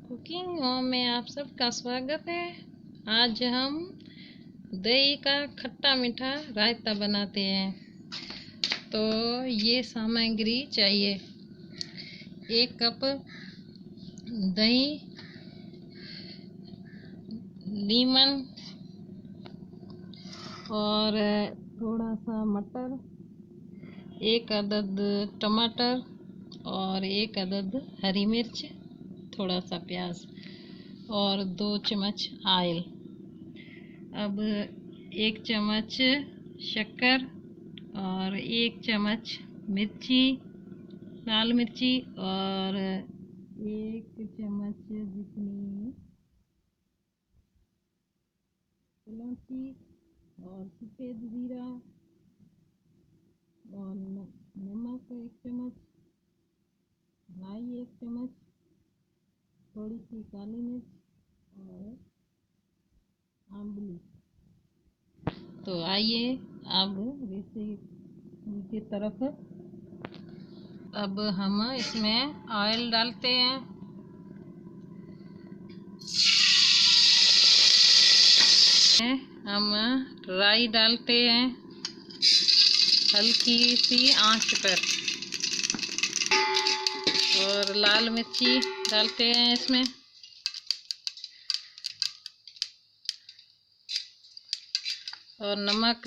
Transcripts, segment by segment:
Cooking home में आप सबका स्वागत है। आज हम दही का खट्टा मीठा रायता बनाते हैं। तो ये सामग्री चाहिए: 1 कप दही, लीमन और थोड़ा सा मटर, 1 अदद टमाटर और 1 अदद हरी मिर्च, थोड़ा सा प्याज और 2 चम्मच ऑयल। अब 1 चम्मच शक्कर और 1 चम्मच मिर्ची, लाल मिर्ची और 1 चम्मच जितनी इलायची और सफ़ेद जीरा और नमक 1 चम्मच, राई 1 चम्मच, थोड़ी सी काली मिर्च और आंवली। तो आइए अब रेसिपी की तरफ। अब हम इसमें ऑयल डालते हैं। हम राई डालते हैं हल्की सी आंच पर, और लाल मिर्ची डालते हैं इसमें, और नमक,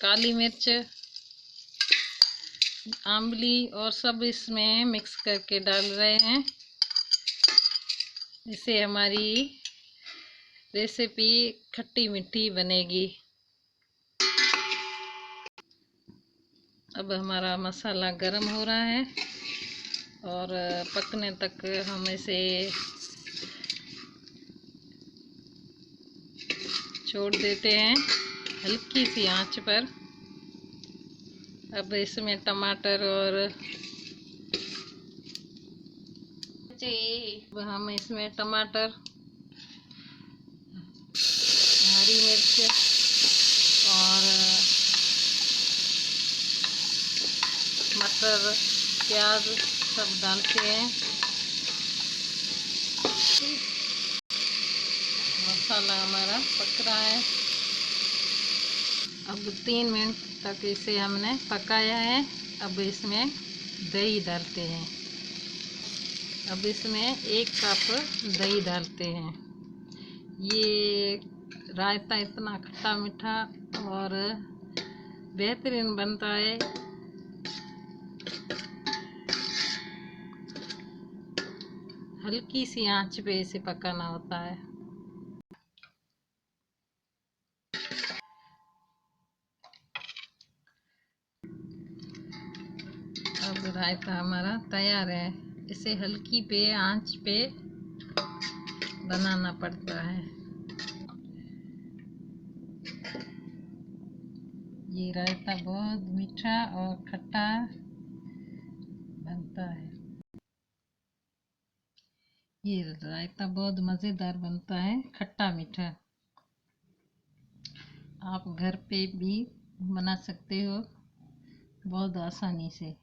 काली मिर्च, आंवली और सब इसमें मिक्स करके डाल रहे हैं। इससे हमारी रेसिपी खट्टी मीठी बनेगी। अब हमारा मसाला गरम हो रहा है और पकने तक हम इसे छोड़ देते हैं हल्की सी आंच पर। अब इसमें टमाटर और हम इसमें टमाटर, हरी मिर्च और मटर, प्याज सब डालते हैं। मसाला हमारा पक रहा है। अब 3 मिनट तक इसे हमने पकाया है। अब इसमें दही डालते हैं। अब इसमें 1 कप दही डालते हैं। ये रायता इतना खट्टा मीठा और बेहतरीन बनता है। हल्की सी आंच पे इसे पकाना होता है। अब रायता हमारा तैयार है। इसे हल्की पे आंच पे बनाना पड़ता है। ये रायता बहुत मीठा और खट्टा बनता है। ये रायता बहुत मज़ेदार बनता है, खट्टा मीठा। आप घर पे भी बना सकते हो बहुत आसानी से।